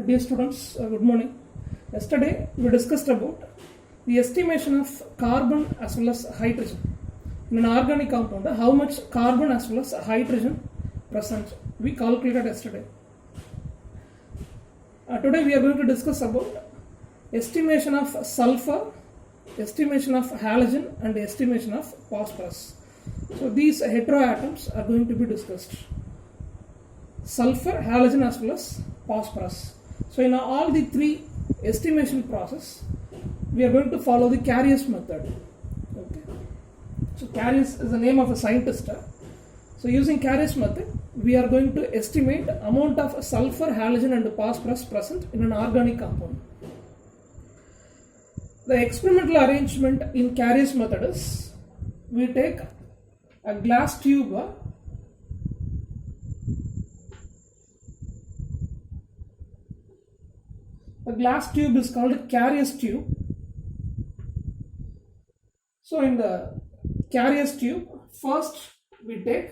Dear students, good morning. Yesterday we discussed about the estimation of carbon as well as hydrogen in an organic compound. How much carbon as well as hydrogen present we calculated yesterday. Today we are going to discuss about estimation of sulfur, estimation of halogen and estimation of phosphorus. So these heteroatoms are going to be discussed. Sulfur, halogen as well as phosphorus. So in all the three estimation process, we are going to follow the Carius method. Okay. So Carius is the name of a scientist. So using Carius method, we are going to estimate amount of sulfur, halogen and phosphorus present in an organic compound. The experimental arrangement in Carius method is, we take a glass tube. The glass tube is called Carius tube. So in the Carius tube, first we take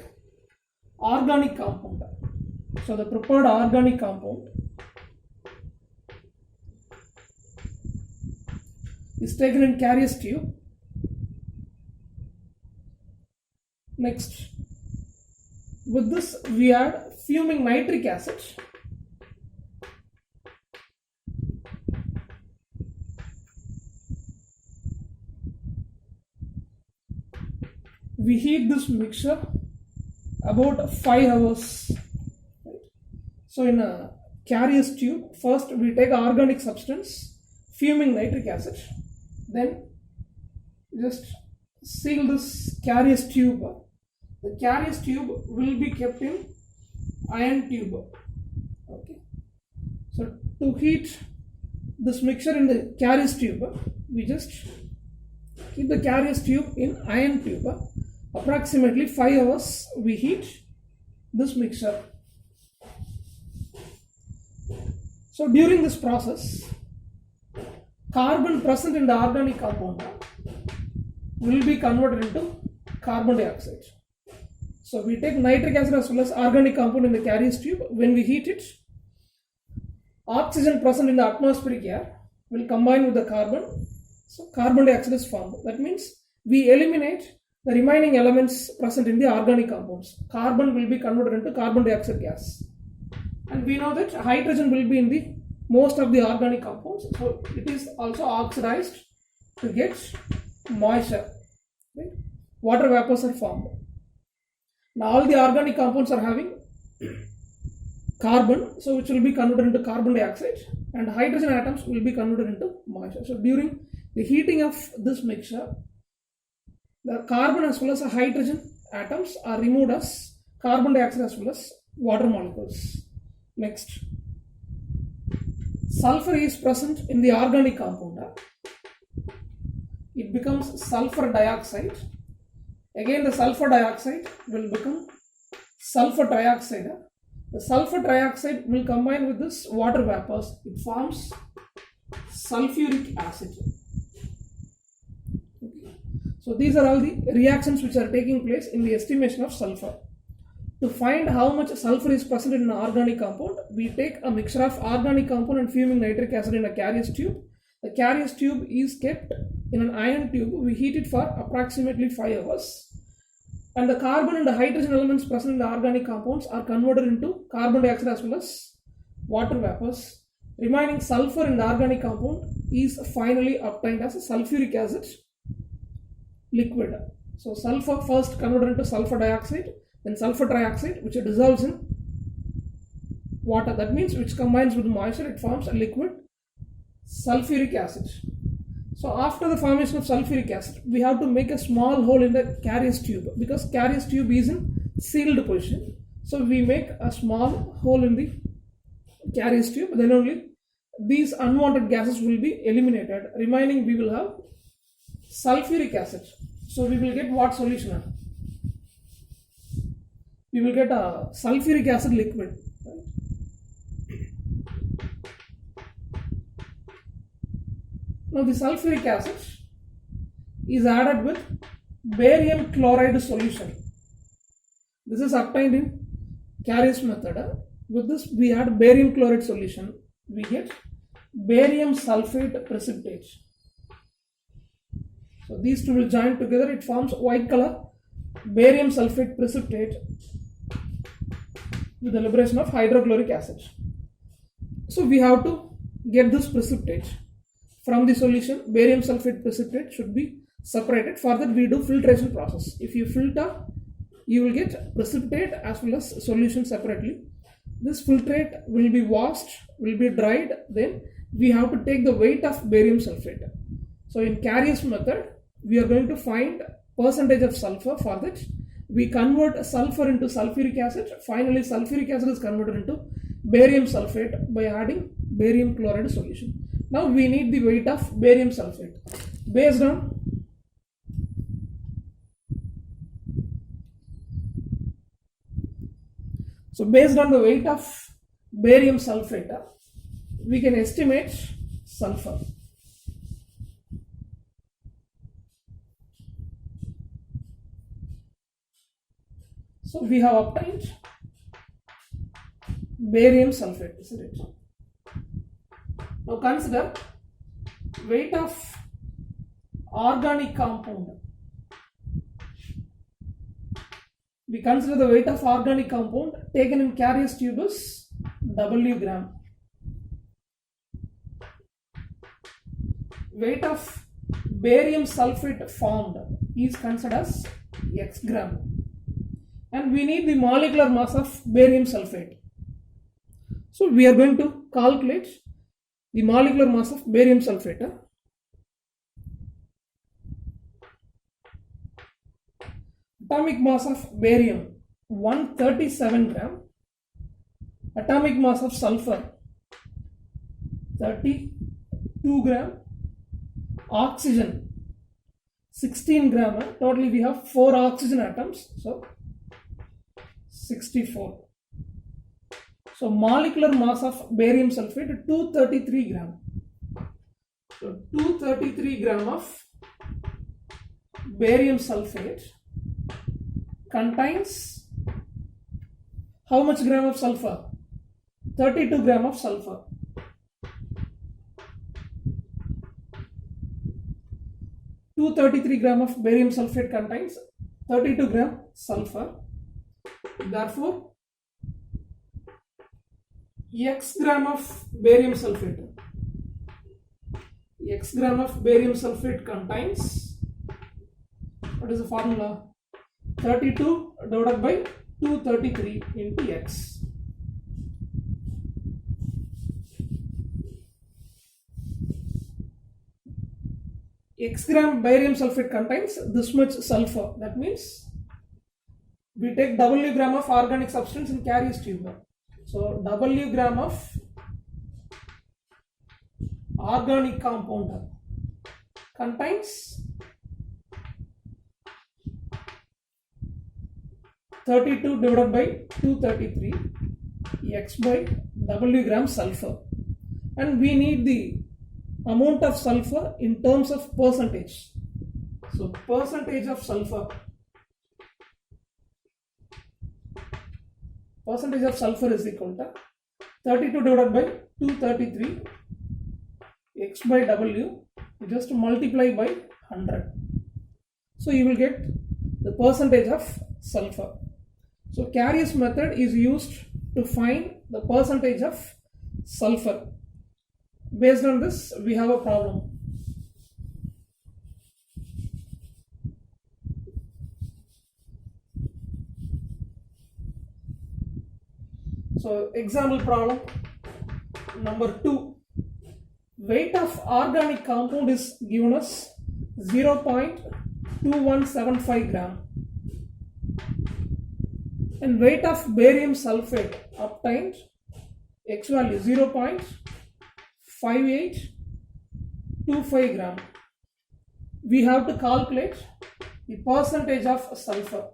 organic compound. So the prepared organic compound is taken in Carius tube. Next, with this we add fuming nitric acid. We heat this mixture about 5 hours. So in a Carius tube, first we take organic substance, fuming nitric acid, then just seal this Carius tube. The Carius tube will be kept in iron tube. Okay. So to heat this mixture in the Carius tube, we just keep the Carius tube in iron tube. Approximately 5 hours we heat this mixture. So during this process, carbon present in the organic compound will be converted into carbon dioxide. So we take nitric acid as well as organic compound in the Carius tube. When we heat it, oxygen present in the atmospheric air will combine with the carbon. So carbon dioxide is formed. That means we eliminate the remaining elements present in the organic compounds. Carbon will be converted into carbon dioxide gas. And we know that hydrogen will be in the most of the organic compounds. So it is also oxidized to get moisture. Right? Water vapors are formed. Now all the organic compounds are having carbon, so which will be converted into carbon dioxide, and hydrogen atoms will be converted into moisture. So during the heating of this mixture, the carbon as well as the hydrogen atoms are removed as carbon dioxide as well as water molecules. Next, sulfur is present in the organic compound. It becomes sulfur dioxide. Again the sulfur dioxide will become sulfur trioxide. The sulfur trioxide will combine with this water vapors. It forms sulfuric acid. So these are all the reactions which are taking place in the estimation of sulfur. To find how much sulfur is present in an organic compound, we take a mixture of organic compound and fuming nitric acid in a Carius tube. The Carius tube is kept in an iron tube. We heat it for approximately 5 hours. And the carbon and the hydrogen elements present in the organic compounds are converted into carbon dioxide as well as water vapors. Remaining sulfur in the organic compound is finally obtained as a sulfuric acid liquid. So sulfur first converted into sulfur dioxide, then sulfur trioxide, which dissolves in water. That means which combines with moisture, it forms a liquid sulfuric acid. So after the formation of sulfuric acid, we have to make a small hole in the Carius tube, because Carius tube is in sealed position. So we make a small hole in the Carius tube, then only these unwanted gases will be eliminated. Remaining we will have sulfuric acid. So we will get what solution? We will get a sulfuric acid liquid. Now the sulfuric acid is added with barium chloride solution. This is obtained in Carius method. With this we add barium chloride solution. we get barium sulfate precipitate. So these two will join together, it forms white color barium sulfate precipitate with the liberation of hydrochloric acid. So we have to get this precipitate from the solution. Barium sulfate precipitate should be separated. For that we do filtration process. If you filter, you will get precipitate as well as solution separately. This filtrate will be washed, will be dried, then we have to take the weight of barium sulfate. So in Carrier's method, we are going to find percentage of sulfur. For that, we convert sulfur into sulfuric acid. Finally, sulfuric acid is converted into barium sulfate by adding barium chloride solution. Now we need the weight of barium sulfate. Based on the weight of barium sulfate, we can estimate sulfur. So we have obtained barium sulfate, isn't it? Now consider weight of organic compound. We consider the weight of organic compound taken in Carrier's tube is W gram. Weight of barium sulfate formed is considered as X gram. And we need the molecular mass of barium sulfate. So we are going to calculate the molecular mass of barium sulfate. Atomic mass of barium 137 gram. Atomic mass of sulfur 32 gram. Oxygen 16 gram. Totally we have 4 oxygen atoms. So 64. So molecular mass of barium sulfate 233 gram. So 233 gram of barium sulfate contains how much gram of sulfur? 32 gram of sulfur. Two 33 gram of barium sulfate contains 32 gram sulfur. Therefore, X gram of barium sulfate. X gram of barium sulfate contains, what is the formula? 32 divided by 233 into X. X gram barium sulfate contains this much sulfur. That means we take W gram of organic substance in Carrier's tube. So W gram of organic compound contains 32 divided by 233 X by W gram sulfur, and we need the amount of sulfur in terms of percentage. So percentage of sulfur. Percentage of sulfur is equal to 32 divided by 233 X by W. You just multiply by 100. So you will get the percentage of sulfur. So Carrier's method is used to find the percentage of sulfur. Based on this, we have a problem. So example problem number 2. Weight of organic compound is given as 0.2175 gram. And weight of barium sulfate obtained, X value 0.5825 gram. We have to calculate the percentage of sulfur.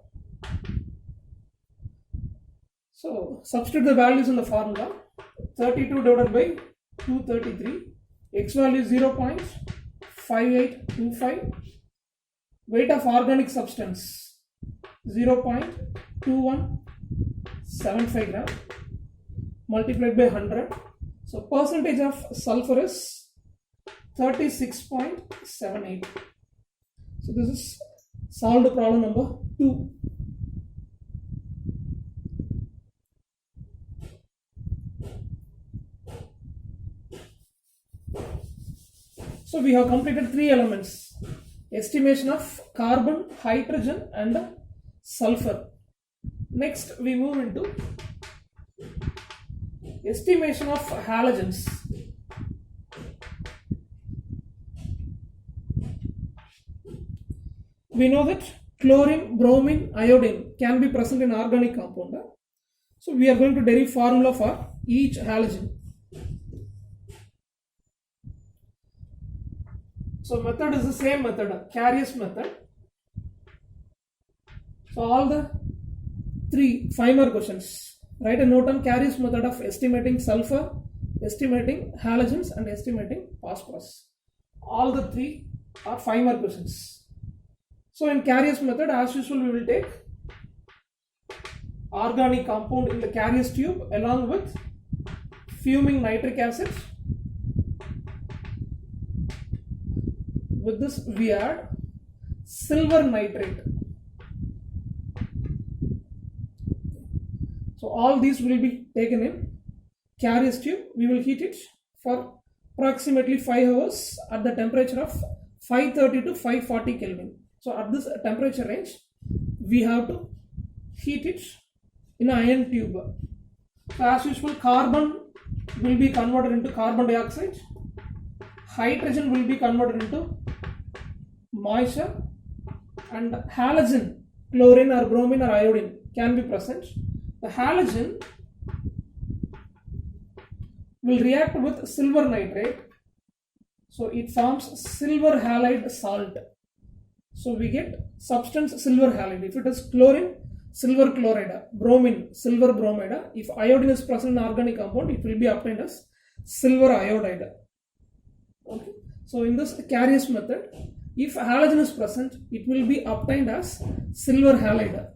So substitute the values in the formula. 32 divided by 233, X value 0.5825, weight of organic substance 0.2175 gram, multiplied by 100. So percentage of sulfur is 36.78. So this is solved problem number 2. So we have completed 3 elements: estimation of carbon, hydrogen and sulfur. Next we move into estimation of halogens. We know that chlorine, bromine, iodine can be present in organic compound. So we are going to derive formula for each halogen. So method is the same method, Carius method. So all the 5 more questions. Write a note on Carius method of estimating sulfur, estimating halogens and estimating phosphorus. All the 3 are 5 more questions. So in Carius method, as usual, we will take organic compound in the Carius tube along with fuming nitric acid. With this we add silver nitrate. So all these will be taken in Carius tube. We will heat it for approximately 5 hours at the temperature of 530 to 540 Kelvin. So at this temperature range, we have to heat it in an iron tube. So as usual, carbon will be converted into carbon dioxide, hydrogen will be converted into moisture, and halogen, chlorine or bromine or iodine can be present. The halogen will react with silver nitrate, so it forms silver halide salt. So we get substance silver halide. If it is chlorine, silver chloride, bromine, silver bromide. If iodine is present in organic compound, it will be obtained as silver iodide. Okay. So in this Carius method, if halogen is present, it will be obtained as silver halide.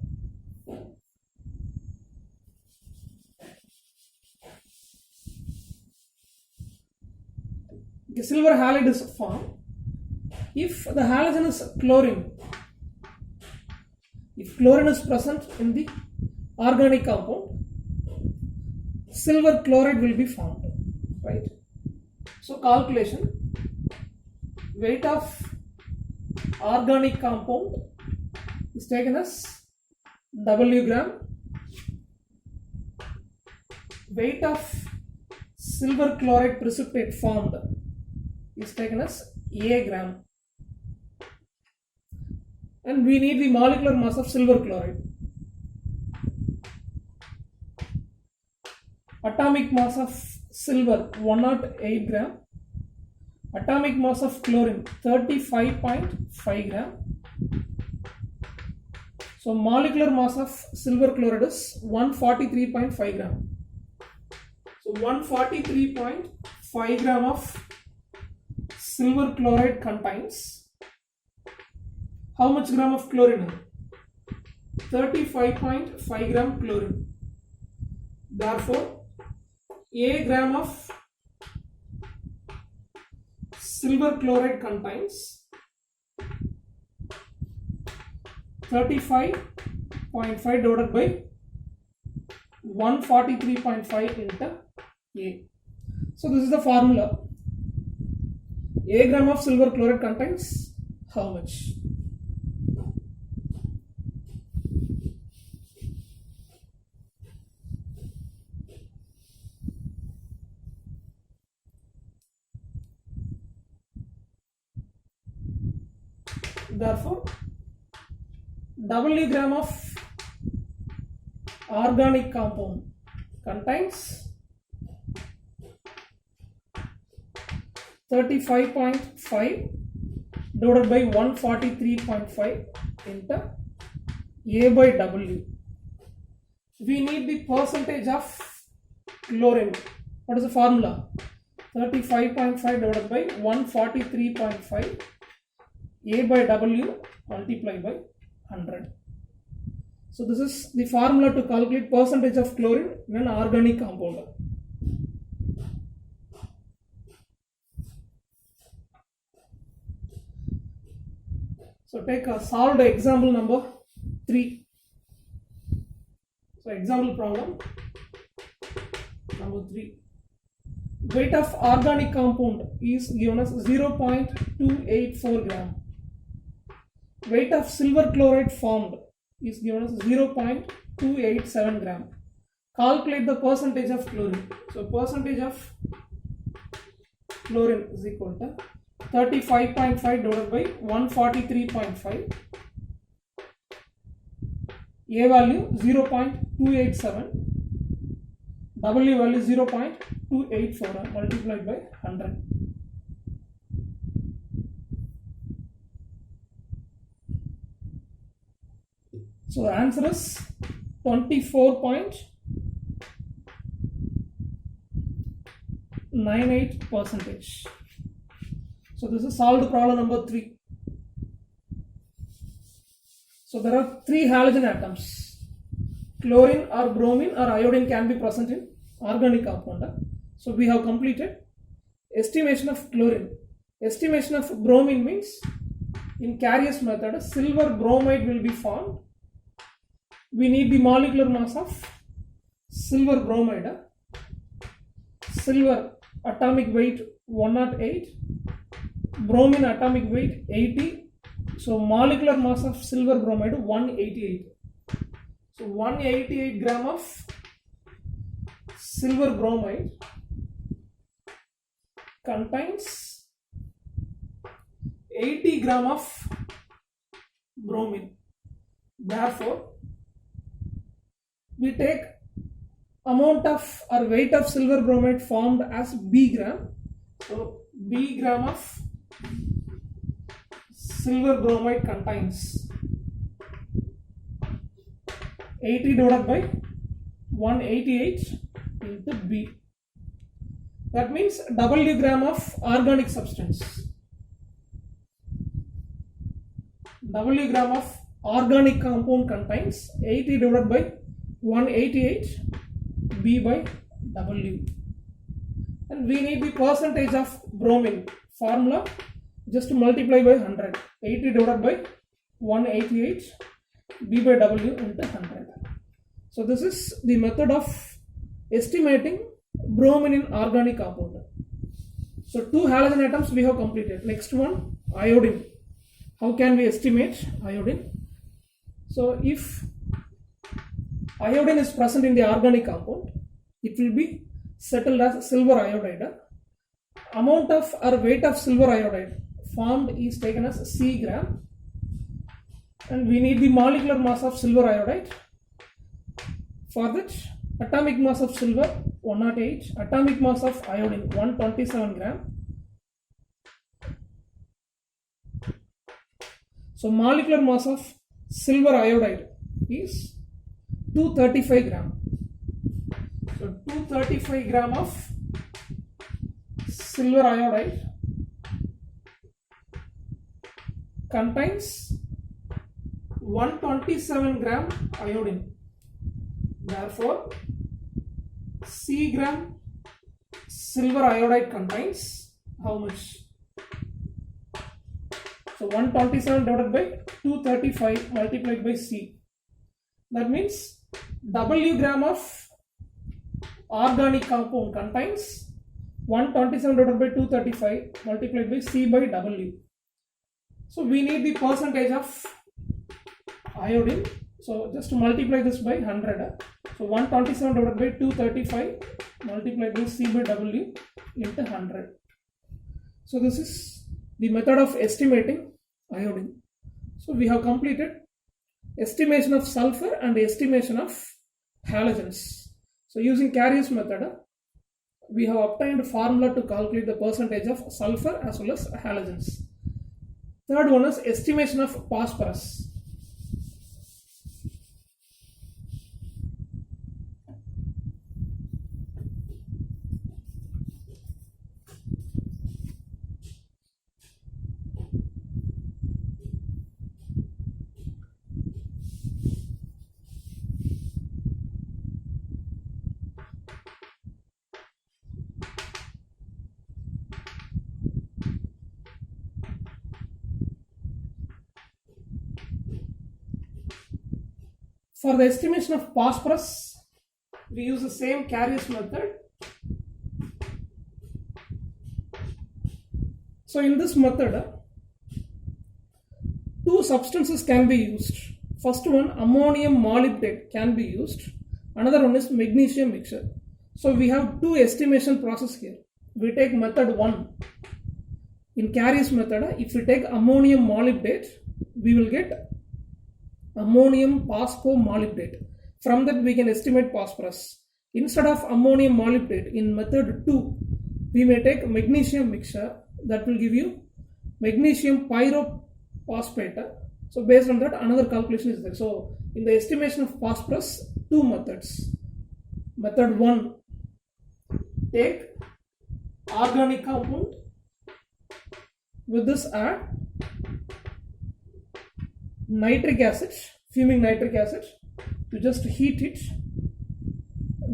The silver halide is formed if the halogen is chlorine. If chlorine is present in the organic compound, silver chloride will be formed, right? So calculation: weight of organic compound is taken as W gram, weight of silver chloride precipitate formed is taken as A gram, and we need the molecular mass of silver chloride. Atomic mass of silver 108 gram, atomic mass of chlorine 35.5 gram. So molecular mass of silver chloride is 143.5 gram. So 143.5 gram of silver chloride contains how much gram of chlorine? 35.5 gram chlorine. Therefore, A gram of silver chloride contains 35.5 divided by 143.5 into A. So this is the formula. A gram of silver chloride contains how much? Therefore, W gram of organic compound contains 35.5 divided by 143.5 into A by W. We need the percentage of chlorine. What is the formula? 35.5 divided by 143.5 A by W multiplied by 100. So this is the formula to calculate percentage of chlorine in an organic compound. So take a solved example number 3. So example problem number 3. Weight of organic compound is given as 0.284 gram. Weight of silver chloride formed is given as 0.287 gram. Calculate the percentage of chlorine. So percentage of chlorine is equal to 35.5 divided by 143.5. A value 0.287, W value 0.284 multiplied by 100. So the answer is 24.98%. So this is solved problem number 3. So there are 3 halogen atoms. Chlorine or bromine or iodine can be present in organic compound. So we have completed estimation of chlorine. Estimation of bromine means in Carrier's method silver bromide will be formed. We need the molecular mass of silver bromide. Silver atomic weight 108, bromine atomic weight 80. So molecular mass of silver bromide 188. So 188 gram of silver bromide contains 80 gram of bromine. Therefore, we take amount of or weight of silver bromide formed as B gram. So B gram of silver bromide contains 80 divided by 188 into B. That means W gram of organic substance. W gram of organic compound contains 80 divided by 188 B by W. And we need the percentage of bromine. Formula just multiply by 100. 80 divided by 188 B by W into 100. So this is the method of estimating bromine in organic compound. So 2 halogen atoms we have completed. Next one, iodine. How can we estimate iodine? So if iodine is present in the organic compound, it will be settled as silver iodide. Amount of or weight of silver iodide formed is taken as C gram, and we need the molecular mass of silver iodide. For that, atomic mass of silver 108, atomic mass of iodine 127 gram. So molecular mass of silver iodide is 235 gram. So 235 gram of silver iodide contains 127 gram iodine. Therefore, C gram silver iodide contains how much? So 127 divided by 235 multiplied by C. That means W gram of organic compound contains 127 divided by 235 multiplied by C by W. So we need the percentage of iodine. So just to multiply this by 100. So 127 divided by 235 multiplied by C by W into 100. So this is the method of estimating iodine. So we have completed estimation of sulfur and estimation of halogens. So using Carrier's method, we have obtained a formula to calculate the percentage of sulfur as well as halogens. Third one is estimation of phosphorus. For the estimation of phosphorus, we use the same Carius method. So in this method, two substances can be used. First one, ammonium molybdate can be used. Another one is magnesium mixture. So we have two estimation process here. We take method 1. In Carius method, if we take ammonium molybdate, we will get ammonium phosphomolybdate. From that we can estimate phosphorus. Instead of ammonium molybdate, in method 2, we may take magnesium mixture. That will give you magnesium pyrophosphate. So based on that, another calculation is there. So in the estimation of phosphorus, two methods. Method 1, take organic compound. With this, add nitric acid, fuming nitric acid. You just heat it.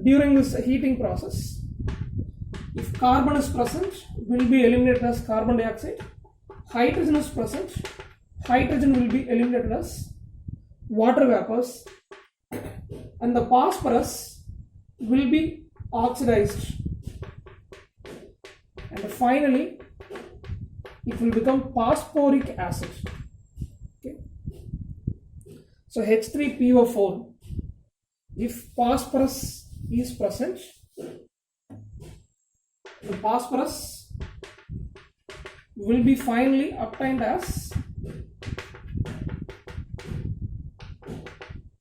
During this heating process, if carbon is present, will be eliminated as carbon dioxide. Hydrogen is present, hydrogen will be eliminated as water vapors, and the phosphorus will be oxidized, and finally it will become phosphoric acid. Okay. So H3PO4, if phosphorus is present, the phosphorus will be finally obtained as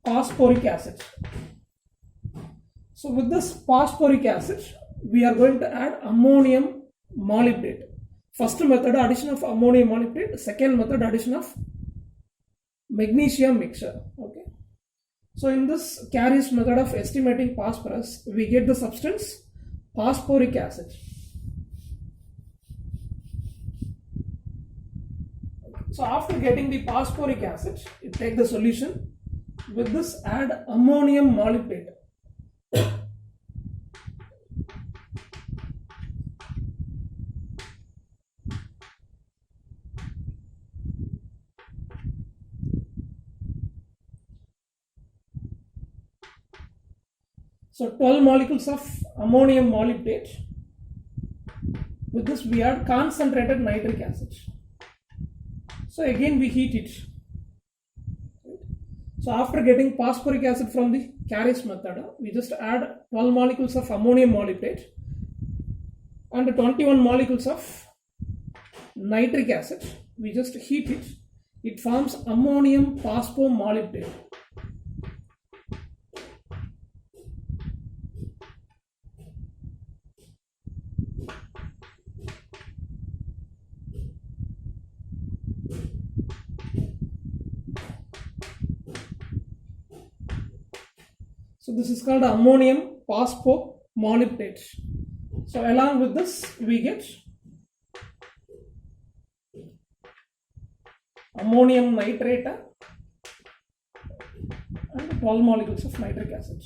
phosphoric acid. So with this phosphoric acid, we are going to add ammonium molybdate. First method, addition of ammonium molybdate. Second method, addition of magnesium mixture. Okay. So in this Carius method of estimating phosphorus, we get the substance phosphoric acid. So after getting the phosphoric acid, you take the solution. With this, add ammonium molybdate. So 12 molecules of ammonium molybdate. With this, we add concentrated nitric acid. So again we heat it. So after getting phosphoric acid from the Carius method, we just add 12 molecules of ammonium molybdate and 21 molecules of nitric acid. We just heat it. It forms ammonium phosphomolybdate. So this is called ammonium phosphomolybdate. So along with this, we get ammonium nitrate and 12 molecules of nitric acid.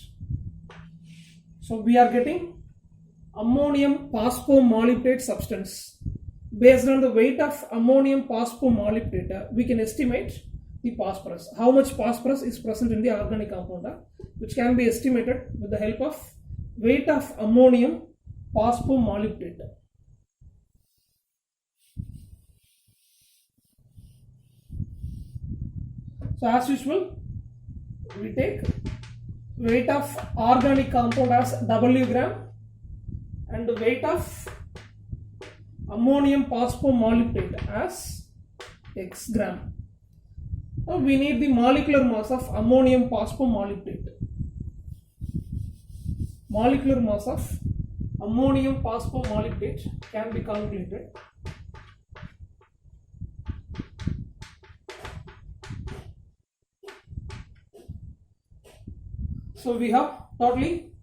So we are getting ammonium phosphomolybdate substance. Based on the weight of ammonium phosphomolybdate, we can estimate the phosphorus. How much phosphorus is present in the organic compound, which can be estimated with the help of weight of ammonium phosphomolybdate. So as usual, we take weight of organic compound as W gram and the weight of ammonium phosphomolybdate as X gram. Now we need the molecular mass of ammonium phosphomolybdate. Molecular mass of ammonium phosphomolybdate can be calculated. So we have totally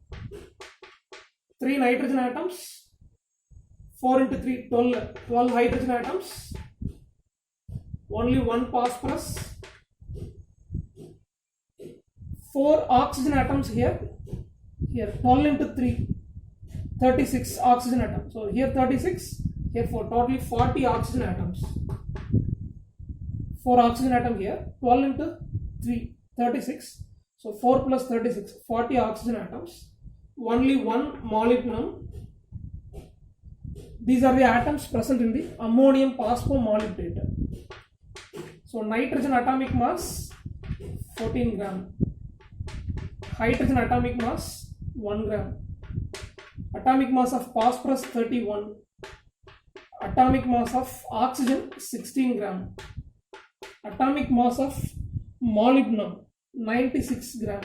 3 nitrogen atoms, 4 into 3, 12 hydrogen atoms, only 1 phosphorus, 4 oxygen atoms here, 12 into 3, 36 oxygen atoms. So here 36, here 4, totally 40 oxygen atoms. 4 oxygen atom here, 12 into 3, 36. So 4 plus 36, 40 oxygen atoms, only one molybdenum. These are the atoms present in the ammonium phosphomolybdate. So nitrogen atomic mass 14 gram, hydrogen atomic mass 1 gram, atomic mass of phosphorus 31, atomic mass of oxygen 16 gram, atomic mass of molybdenum 96 gram.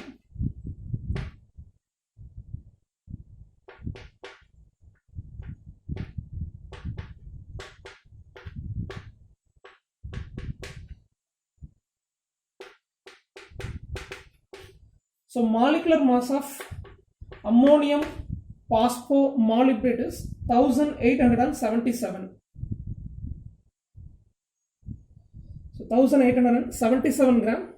So molecular mass of ammonium phosphomolybdate is 1877. So 1877 gram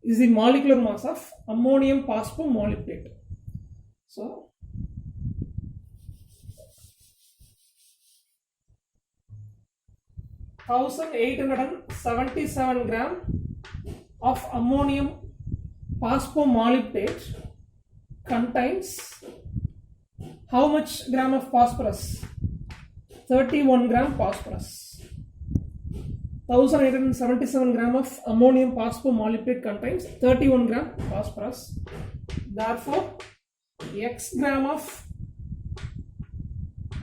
is the molecular mass of ammonium phosphomolybdate. So (1877 gram of ammonium phosphomolybdate contains how much gram of phosphorus? 31 gram phosphorus. 1877 gram of ammonium phosphomolybdate contains 31 gram phosphorus. Therefore, X gram of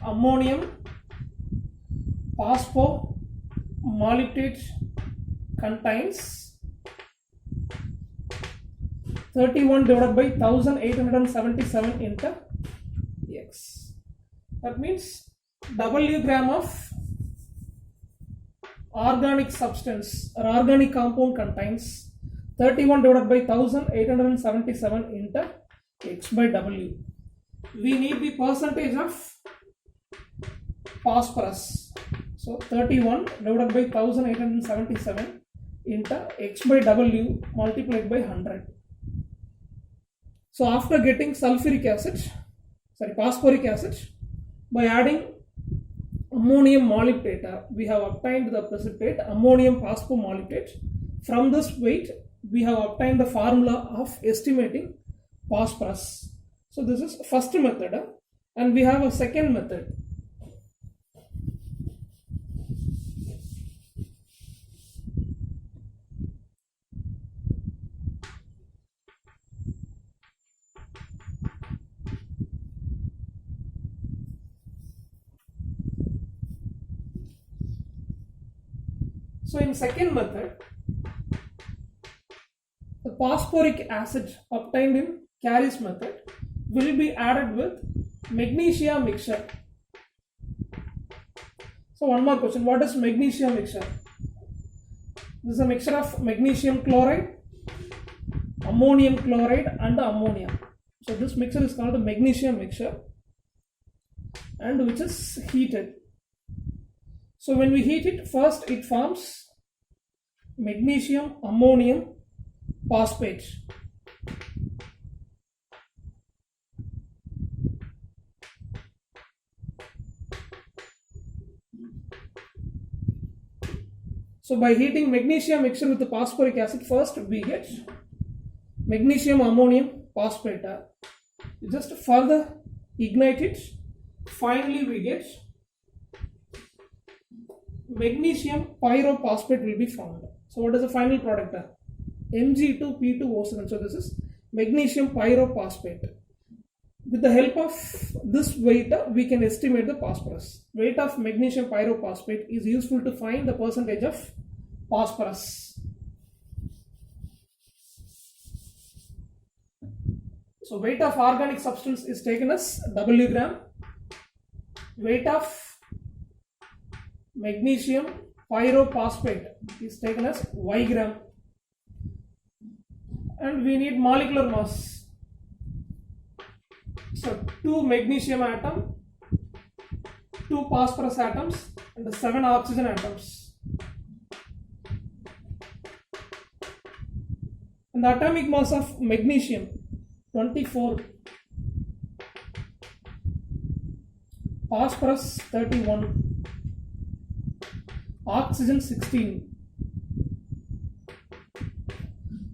ammonium phosphomolybdate contains 31 divided by 1877 into X. That means W gram of organic substance or organic compound contains 31 divided by 1877 into X by W. We need the percentage of phosphorus. So 31 divided by 1877 into X by W multiplied by 100. So after getting phosphoric acid, by adding ammonium molybdate, we have obtained the precipitate ammonium phosphomolybdate. From this weight, we have obtained the formula of estimating phosphorus. So this is first method, and we have a second method. So in second method, the phosphoric acid obtained in Carey's method will be added with magnesia mixture. So one more question, what is magnesia mixture? This is a mixture of magnesium chloride, ammonium chloride and ammonia. So this mixture is called the magnesium mixture, and which is heated. So when we heat it, first it forms magnesium ammonium phosphate. So by heating magnesium mixture with the phosphoric acid, first we get magnesium ammonium phosphate. You just further ignite it. Finally we get magnesium pyrophosphate will be formed. So what is the final product? Mg2P2O7. So this is magnesium pyrophosphate. With the help of this weight, we can estimate the phosphorus. Weight of magnesium pyrophosphate is useful to find the percentage of phosphorus. So weight of organic substance is taken as W gram. Weight of magnesium pyrophosphate is taken as Y gram. And we need molecular mass. So 2 magnesium atom, 2 phosphorus atoms and 7 oxygen atoms. And the atomic mass of magnesium 24, phosphorus 31, oxygen 16.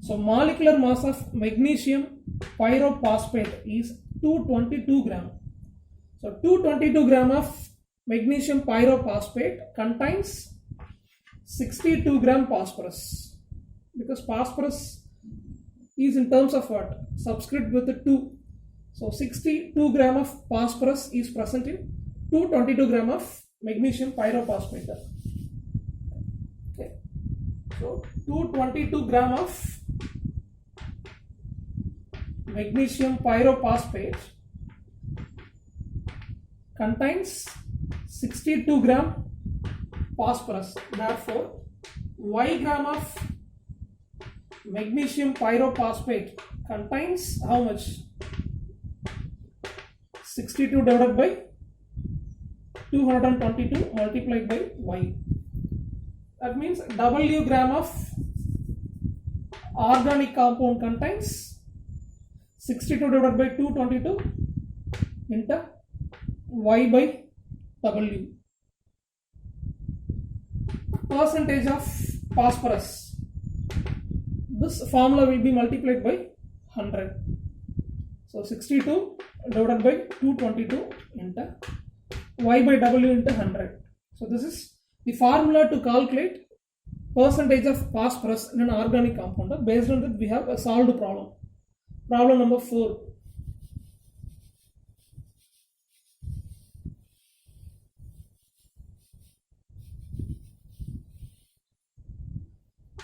So molecular mass of magnesium pyrophosphate is 222 gram. So 222 gram of magnesium pyrophosphate contains 62 gram phosphorus, because phosphorus is in terms of what? Subscript with the 2. So 62 gram of phosphorus is present in 222 gram of magnesium pyrophosphate. Okay. So 222 gram of magnesium pyrophosphate contains 62 gram phosphorus. Therefore, Y gram of magnesium pyrophosphate contains how much? 62 divided by 222 multiplied by Y. That means W gram of organic compound contains 62 divided by 222 into Y by W. Percentage of phosphorus. This formula will be multiplied by 100. So 62 divided by 222 into Y by W into 100. So this is the formula to calculate percentage of phosphorus in an organic compound. Based on that, we have a solved problem. Problem number 4.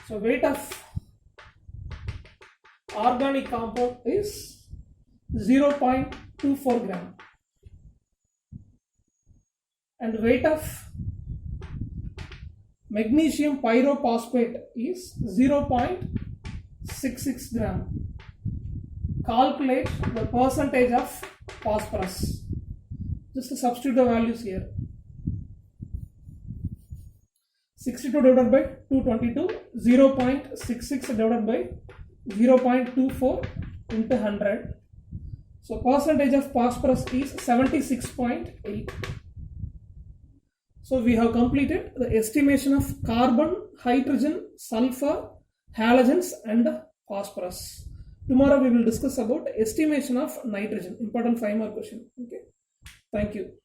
So weight of organic compound is 0.24 gram, and weight of magnesium pyrophosphate is 0.66 gram. Calculate the percentage of phosphorus. Just to substitute the values here. 62 divided by 222, 0.66 divided by 0.24 into 100. So percentage of phosphorus is 76.8. So we have completed the estimation of carbon, hydrogen, sulfur, halogens and phosphorus. Tomorrow we will discuss about estimation of nitrogen. Important 5 more question. Okay. Thank you.